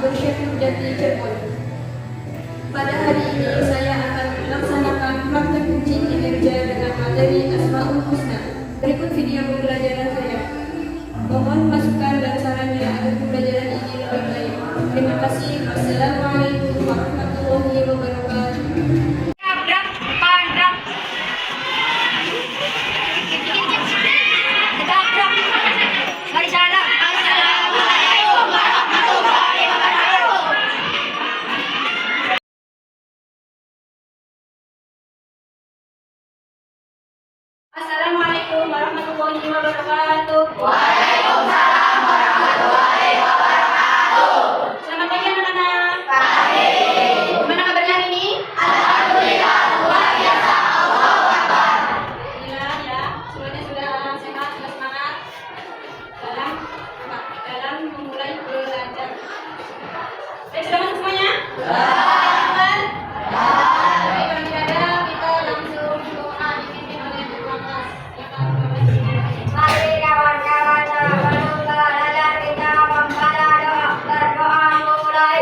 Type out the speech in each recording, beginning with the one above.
Abah Syafiq Jati Cirebon. Pada hari ini saya akan melaksanakan praktek uji kinerja dengan materi Asmaul Husna. Berikut video pembelajaran saya. Mohon masukan dan sarannya agar pembelajaran ini lebih baik. Terima kasih. Wassalamualaikum warahmatullahi wabarakatuh. Assalamualaikum warahmatullahi wabarakatuh. Waalaikumsalam warahmatullahi wabarakatuh. Selamat pagi anak-anak. Pagi. Gimana kabarnya hari ini? Alhamdulillah luar biasa. Allahu Akbar. Alhamdulillah ya, semuanya sudah sehat, sudah semangat dalam memulai belajar. Baik, sudah masuk semuanya? Aman? Baik, kalau tidak ada, kita langsung doa dipimpin oleh Muhammad. Mari kawan-kawan sebelum belajar kita membaca doa. Berdoa mulai.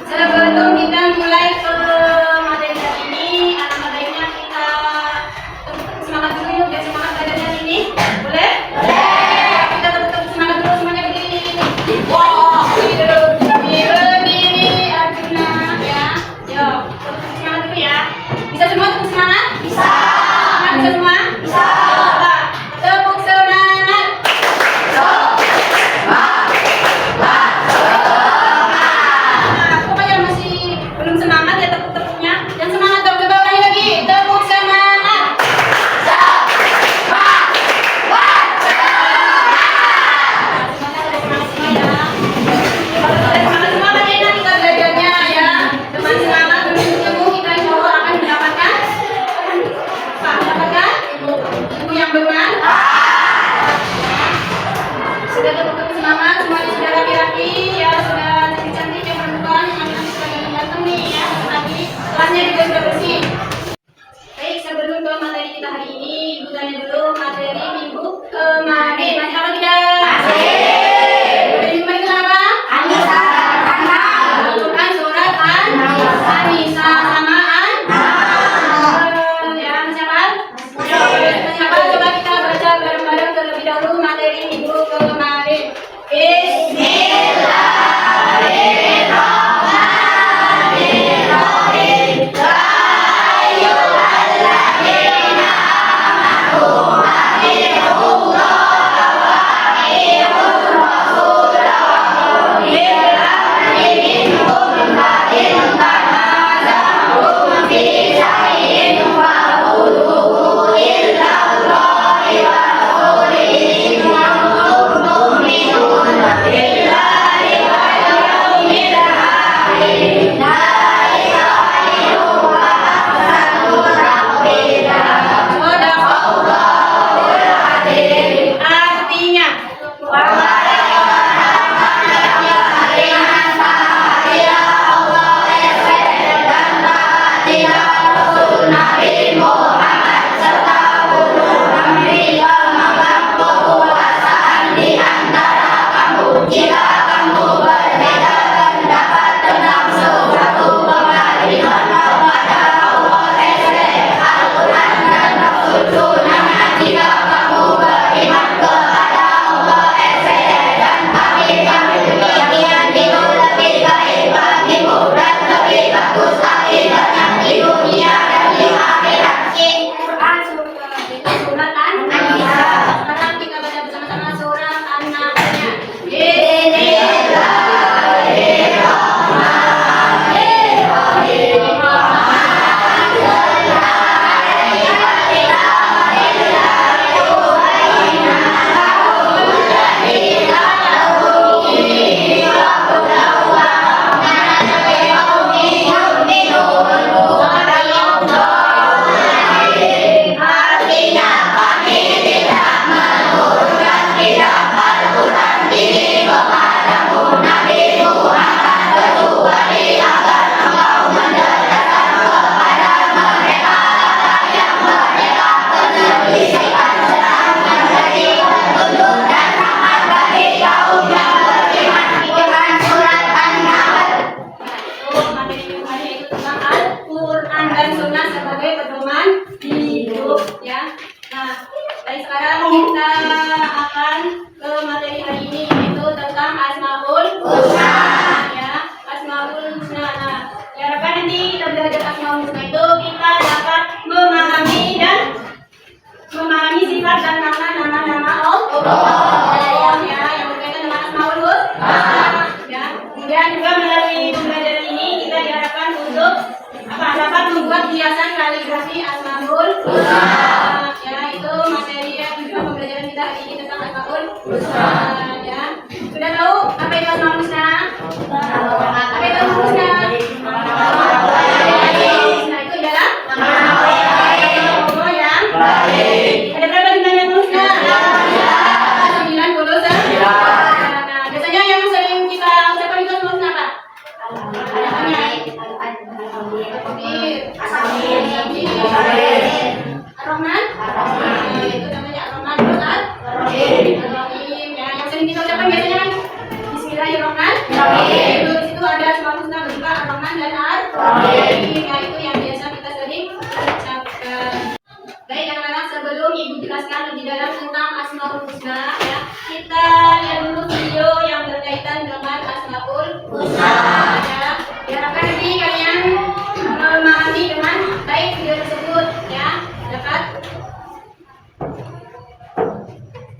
Sebelum kita mulai ke materi hari ini, alangkah baiknya kita semangat dulu yuk, biar semangat belajar hari ini. Boleh? Boleh. Kita tetap semangat dulu semuanya berdiri.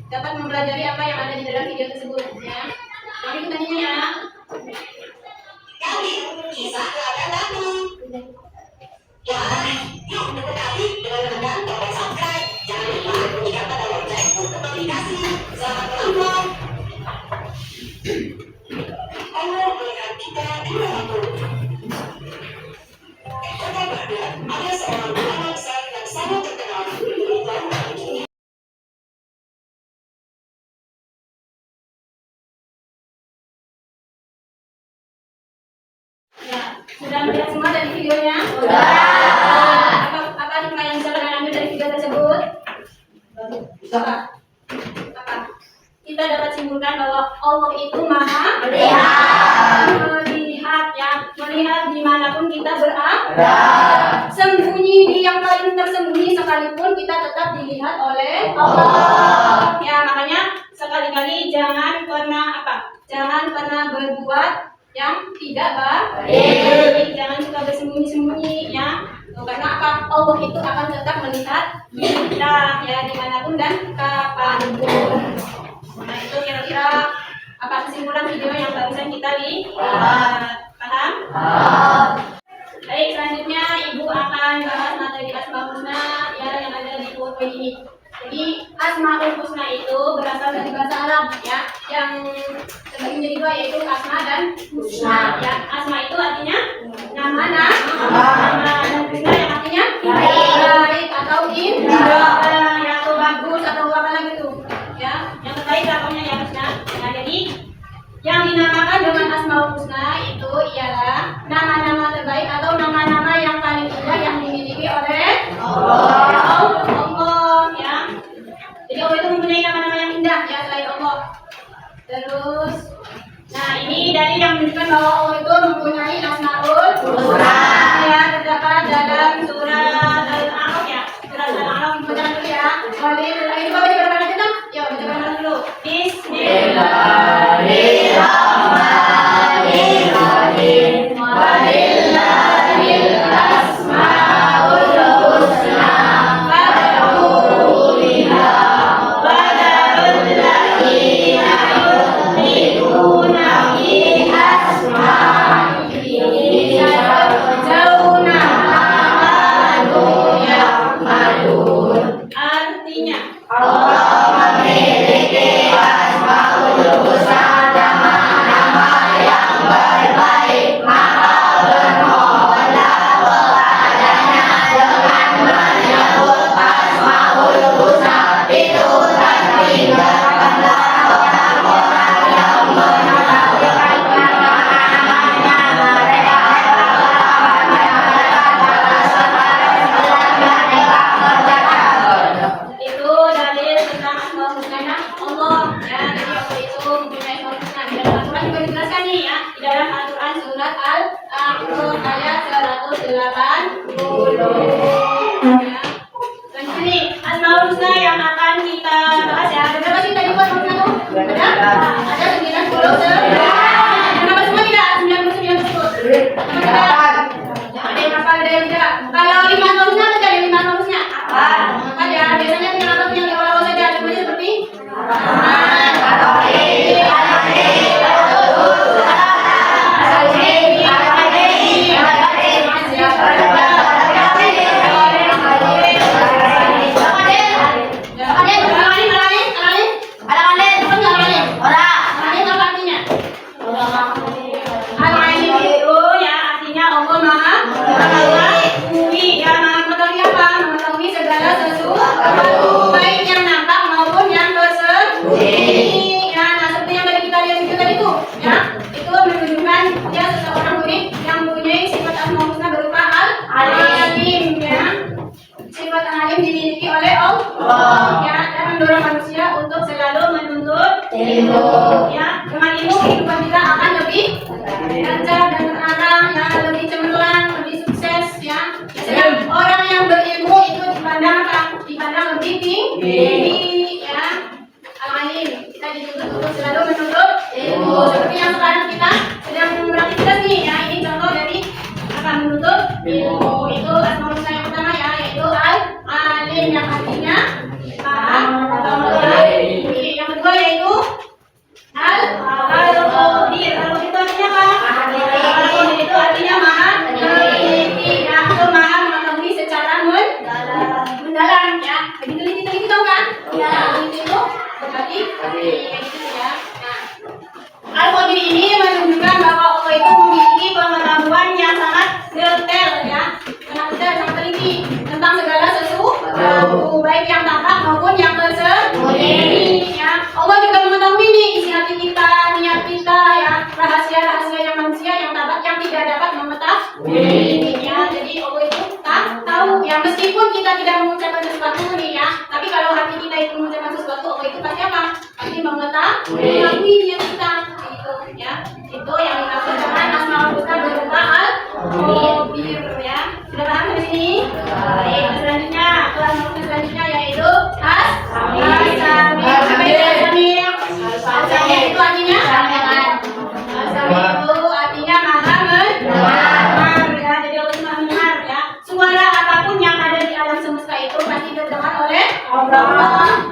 dapat mempelajari apa yang ada di dalam video tersebut ya. Mari kita tanya ya. Ya, sudah melihat semua dari videonya? Sudah. Apa hikmah yang bisa kalian ambil dari video tersebut? Apa? Kita dapat simpulkan bahwa Allah itu Maha melihat ya, melihat dimanapun kita berada. Sembunyi di yang paling tersembunyi sekalipun kita tetap dilihat oleh Allah. Ya, makanya sekali-kali jangan pernah apa? jangan pernah berbuat yang tidak baik. Jangan suka bersembunyi-sembunyi ya. Karena apa? Allah itu akan tetap melihat kita ya dimanapun dan kapanpun. Nah itu kira-kira apa kesimpulan video yang barusan kita lihat. Paham? Baik, selanjutnya Ibu akan bahas materi Asmaul Husna ya yang ada di PowerPoint ini. Jadi Asmaul Husna itu berasal dari bahasa Arab ya, yang terbagi menjadi dua yaitu Asma dan Husna ya. Asma itu artinya nama, dan Husna yang artinya baik atau indah ya, atau bagus atau apa lagi itu ya, yang terbaik pokoknya ya Husna. Nah jadi yang dinamakan dengan Asmaul Husna itu ialah nama-nama terbaik atau nama-nama yang paling indah yang dimiliki oleh Allah ya. Jadi Allah itu mempunyai nama-nama yang indah ya selain Allah. Terus, nah ini dari yang menunjukkan bahwa Allah itu mempunyai Asmaul Husna ya, terdapat dalam surat Al-A'raf ya. Surat Al-A'raf baca dulu ya. Ini baca berapa aja dong? Ya baca berapa dulu. Bismillahirrahmanirrahim. Walillahil asmaul husna fad'uhu biha wa dharul ladzina yulhiduna fi asma'ihi sayajzauna ma kanu ya'malun. Artinya Allah memiliki Asmaul Husna, nama-nama yang berbaik, maka bermohonlah kepadanya dengan menyebut Asmaul Husna itu, dan tinggalkanlah orang-orang yang menafikan nama-namanya. Mereka adalah itu dalil tentang Asmaul Husna Allah ya. Jadi Allah itu mempunyai Asmaul Husna. Di dalam Al-Quran juga dijelaskan nih ya, di dalam Al-Quran surat Al-A'raf ayat 180 ya. Dan ini Asmaul Husna yang akan kita bahas ya. Ada berapa sih tadi buat Asmaul Husna tuh? Ada 99. Kenapa semua tidak? 99 tersebut. Ada yang hafal, ada yang tidak. Kalau 5 Asmaul Husna ada 5 Asmaul Husna. Ada biasanya dengan apa yang di awal-awal saja semuanya seperti dimiliki oleh Allah ya, dan mendorong manusia untuk selalu menuntut ilmu ya. Dengan ilmu kehidupan kita akan lebih lancar dan terarah ya, lebih cemerlang, lebih sukses ya. Biasanya orang yang berilmu itu dipandang apa? Dipandang lebih tinggi ya. Al-alim, kita dituntut untuk selalu menuntut ilmu. Seperti yang sekarang kita sedang beraktivitas nih ya. Ini contoh dari akan menuntut ilmu. Itu Asmaul Husna yang pertama ya, yaitu Al-Alim yang artinya yang kedua yaitu Al-Qadir. Al-Qadir itu artinya apa? Al-Qadir itu artinya maha teliti ya, atau maha mengetahui secara mendalam ya. Jadi teliti tahu kan? Ya, teliti itu berarti kayak gitu ya. Nah, Al-Qadir ini menunjukkan bahwa Allah itu memiliki pengetahuan yang sangat detail ya, sangat detail, sangat teliti tentang segala sesuatu, baik yang tampak maupun yang tersembunyi ya. Allah juga mengetahui nih isi hati kita, niat kita ya, rahasia-rahasia yang manusia yang tampak yang tidak dapat mengetahui ya. Jadi Allah itu tahu ya, meskipun kita tidak mengucapkan sesuatu nih ya, tapi kalau hati kita itu mengucapkan sesuatu, Allah itu pasti apa? Pasti mengetahui niat kita gitu ya. Itu yang dimaksud dengan Asmaul Husna berupa Al-Qadir ya. Sudah paham di sini? Baik, selanjutnya kelas selanjutnya yaitu As-Sami. Apa itu As-Sami? As-Sami itu artinya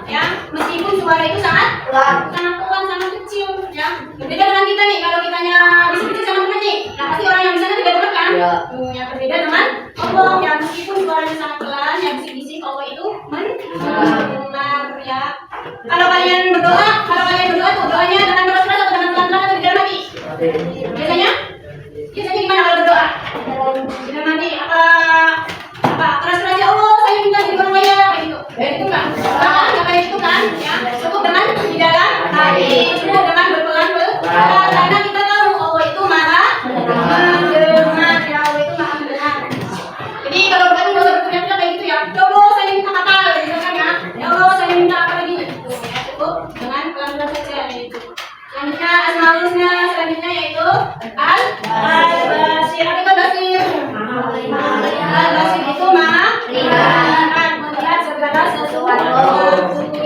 Ya, meskipun suara itu sangat pelan, sangat kecil, ya. Berbeda dengan kita nih, kalau kitanya bisik-bisik sama teman nih, nah pasti orang yang di sana tidak dengar kan? Yang berbeda dengan Allah, ya meskipun suaranya sangat pelan, yang bisik-bisik Allah itu mendengar, ya. Kalau kalian berdoa tuh doanya dengan keras-keras atau dengan pelan-pelan atau di dalam hati? Biasanya gimana kalau berdoa? Di dalam hati apa keras-keras ya Allah, saya minta jadi orang kaya kayak gitu. Itu enggak? Nah, kayak itu kan, ya. Cukup dengan di dalam hati, cukup dengan berpelan-pelan. Karena kita tahu Allah itu maha mendengar, ya Allah itu maha mendengar. Jadi kalau berdoa nggak usah berteriak-teriak kayak gitu ya. Ya Allah, saya minta apa? Gitu kan ya. Ya Allah, saya minta apa lagi? Gitu ya. Cukup dengan pelan-pelan saja gitu. Selanjutnya Asmaul Husna, selanjutnya yaitu Al-Basir. Apa itu Basir? Al-Basir itu maha melihat segala sesuatu.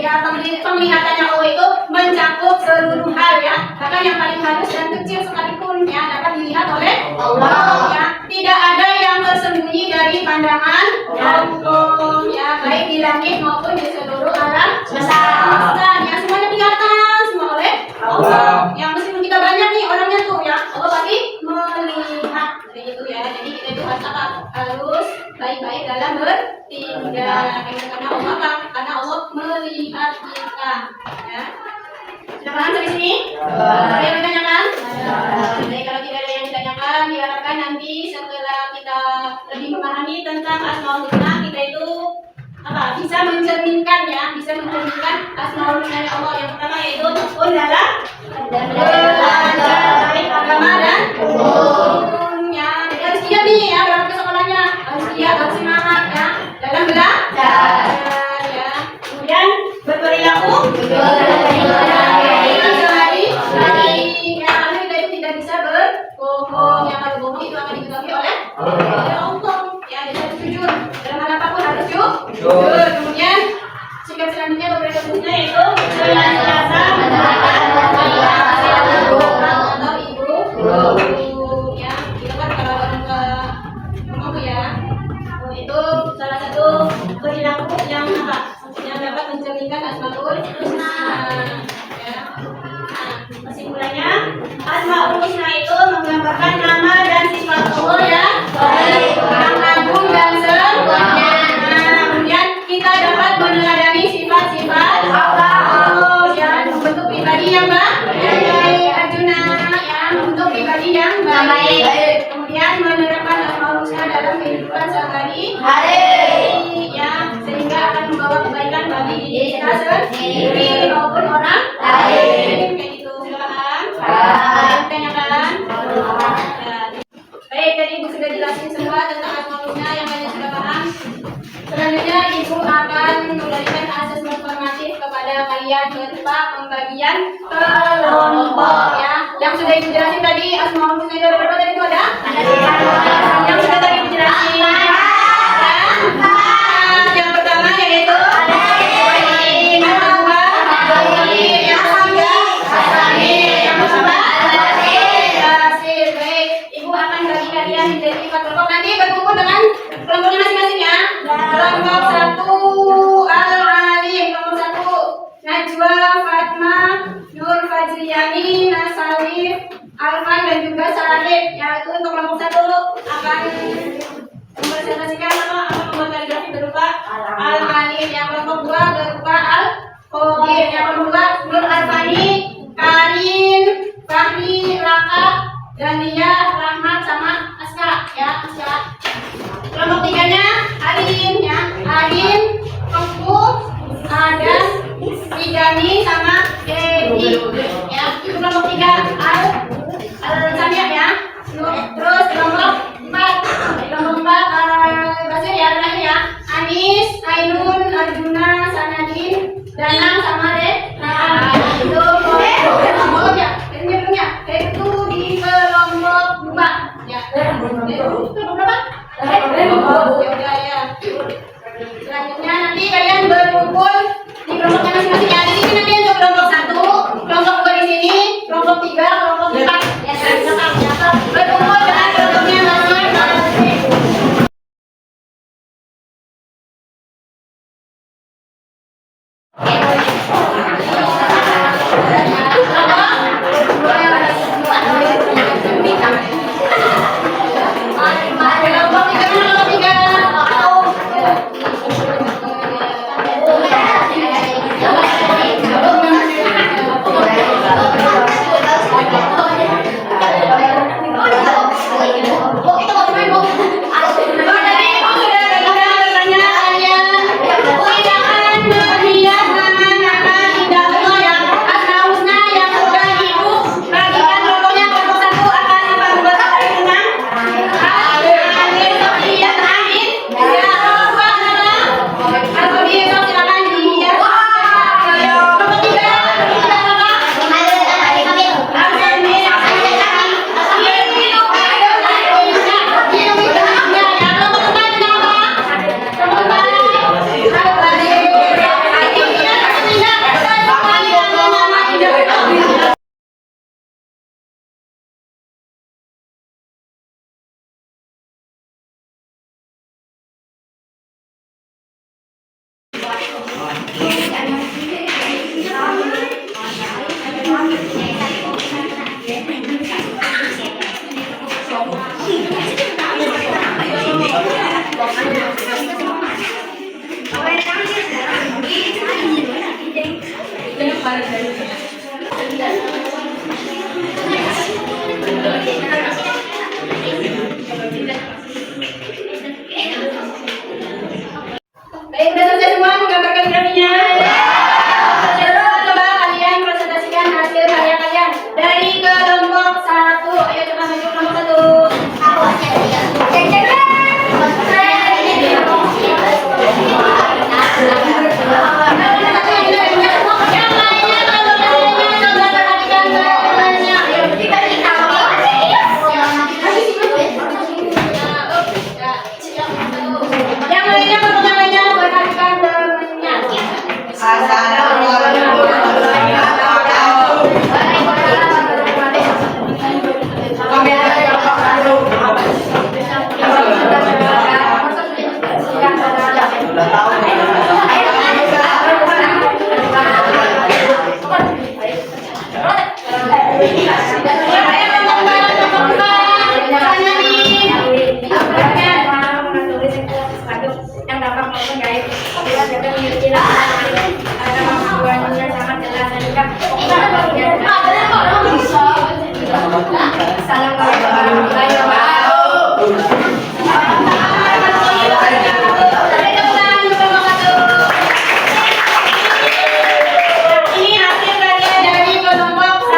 Ya, penglihatannya Allah itu mencakup seluruh hal ya. Bahkan yang paling halus dan kecil sekalipun ya dapat dilihat oleh Allah. Ya, tidak ada yang tersembunyi dari pandangan Allah. Ya, baik di langit maupun di seluruh alam semesta. Ya, semuanya kelihatan semua oleh Allah. Yang meskipun kita banyak nih orangnya tuh ya, Allah pasti melihat kayak gitu ya. Jadi kita itu harus apa? Harus baik-baik dalam bertindak. Karena Allah apa? Karena Allah melihat kita. Ya. Sudah paham sampai sini? Ada yang ditanyakan? Jadi kalau tidak ada yang ditanyakan, diharapkan nanti setelah kita lebih memahami tentang Asmaul Husna, kita itu apa? Bisa mencerminkan ya, bisa mencerminkan Asmaul Husna Allah. Yang pertama yaitu dalam belajar baik agama dan umumnya. Jadi harus giat nih ya, berangkat ke sekolahnya harus giat, harus semangat ya dalam belajar ya. Kemudian berperilaku sehari-hari ya, karena kita itu tidak bisa berbohong ya. Kalau bohong itu akan diketahui oleh Allah ya. Jadi harus jujur dalam hal apapun, harus jujur. Kemudian sikap selanjutnya beberapa husna yaitu senantiasa mendoakan atau ibu ya. Kita kan kalau orang ke rumah ya, itu salah satu perilaku yang apa? Yang dapat mencerminkan Asmaul Husna ya. Nah, kesimpulannya Asmaul Husna itu menggambarkan nama dan sifat Allah ya, baik yang agung dan sempurna. Kemudian kita dapat meneladani sifat-sifat Allah ya, membentuk pribadi yang baik. Arjuna ya, membentuk pribadi yang baik. Kemudian menerapkan Asmaul Husna dalam kehidupan sehari-hari ya, sehingga akan membawa kebaikan bagi diri kita sendiri maupun orang lain. Kayak gitu, sudah paham? Tanyakan? Baik, tadi Ibu sudah jelasin semua tentang Asmaul Husna, yang kalian sudah paham. Selanjutnya Ibu akan memberikan asesmen formatif kepada kalian berupa pembagian kelompok ya. Yang sudah Ibu jelasin tadi Asmaul Husna itu ada berapa tadi itu ada? Yang sudah tadi Ibu jelasin ya. Yang pertama yaitu yang kedua yang ketiga yang keempat Basir. Baik, Ibu akan bagi kalian menjadi 4 kelompok, nanti berkumpul dengan kelompoknya masing-masing ya. Kelompok 1 Al-Alim, kelompok 1 Najwa, Fatma, Nur Fajriyani, Nasawif, Alfan dan juga Sarif ya. Itu untuk kelompok 1 akan mempresentasikan membuat kaligrafi berupa Al-Alim. Yang kelompok 2 berupa Al-Qobir. Yang kelompok 2 Nur Arfani, Karin, Fahmi, Raka, Dania, Rahmat sama Aska ya, Aska. Kelompok 3-nya Arin ya, Arin, Kengku, Adas, Ridani sama Dedi ya. Itu kelompok 3 Al-Samia ya. Terus kelompok 4 Basir ya, terakhir ya, Anis, Ainun, Arjuna, Sanadin, Danang sama Nah itu kelompok ya. Belum ya, itu di kelompok 2 ya. Kelompok berapa? Ya udah ya. Selanjutnya nanti kalian berkumpul di kelompoknya masing-masing ya. Di sini nanti untuk kelompok 1, kelompok 2 di sini, kelompok 3, kelompok 4 ya. Berkumpul dengan kelompoknya masing-masing. Baik, sudah selesai semua menggambarkan grafinya. Terus coba kalian presentasikan hasil karya kalian dari kelompok 1. Ayo coba maju kelompok 1. Yang lainnya kalau kalian coba perhatikan gambarnya. Yang lainnya kalau kalian perhatikan gambarnya. Yang dapat menggait apabila dapat memiliki ada kemampuan yang sangat jelas dan juga salam Ini hasil karya dari kelompok 1.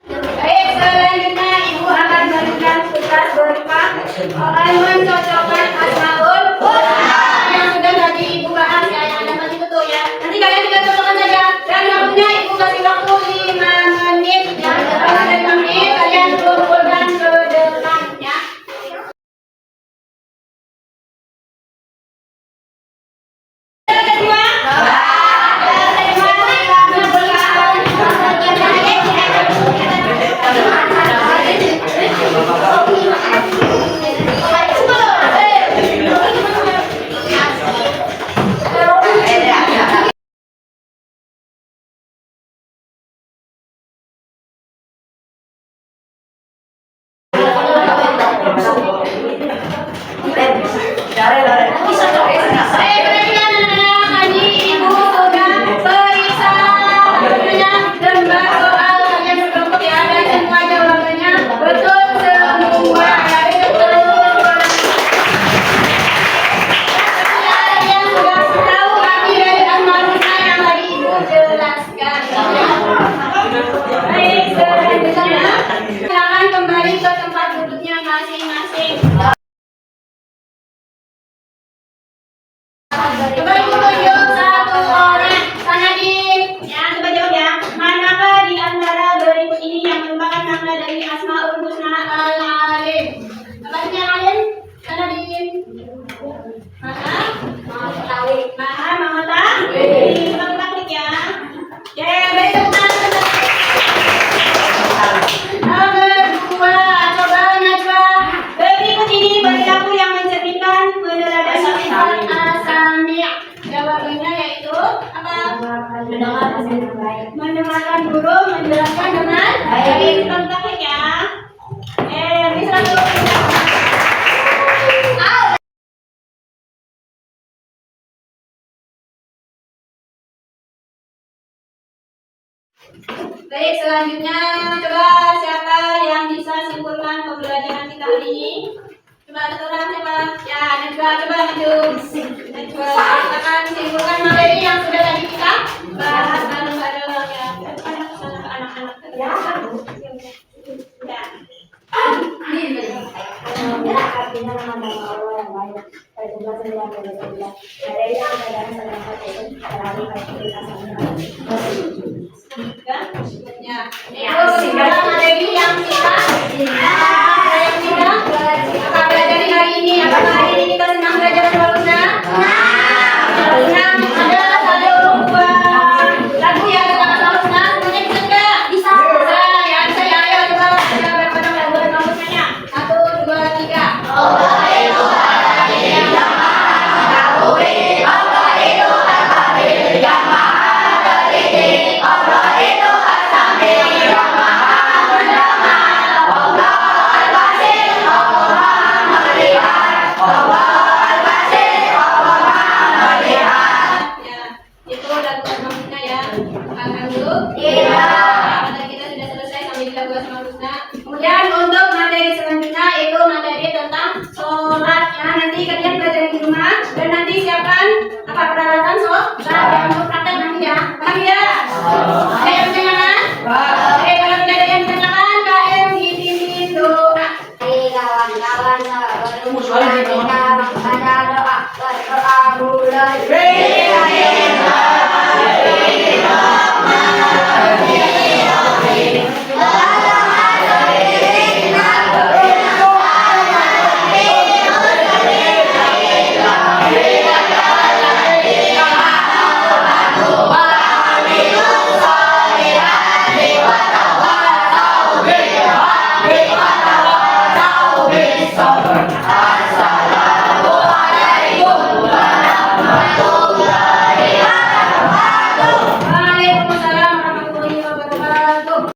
Baik, selanjutnya Ibu akan memberikan tugas berupa mencocokkan asmaul yang sudah tadi Ibu bahas ya, yang dapat ditutup ya. Nanti kalian tinggal cocokkan saja. Dan waktunya Ibu kasih waktu 5 menit. Yang setelah dari 5 menit kalian kumpulkan ke depan ya. Yang kedua, silakan kembali ke tempat duduknya masing-masing. Coba Ibu tunjuk satu orang. Sanadin, ya coba jawab ya. Manakah di antara berikut ini yang merupakan makna dari Asmaul Husna Al-Alim? Apa sih yang Alim? Sanadin. Maha mengetahui. Coba kita klik ya. Ya, baik teman-teman. Nomor 2, coba Najwa. Berikut ini perilaku yang mencerminkan meneladani sifat asami. Jawabannya yaitu apa? Mendengarkan guru menjelaskan dengan baik. Kita klik ya. Bisa dulu. Baik, selanjutnya coba siapa yang bisa simpulkan pembelajaran kita hari ini? Coba ada orang siapa? Ya, Najwa, coba maju. Najwa, akan simpulkan materi yang sudah tadi kita bahas bareng-bareng ya. Anak-anak. Ya. Ya, materi yang kita Apa peralatan so? Nah, untuk praktek nanti ya. Paham ya? Ada yang tangan? Oke, kalau tidak ada yang tangan, KM di doa. Hai kawan-kawan, sebelum kita pada doa mulai.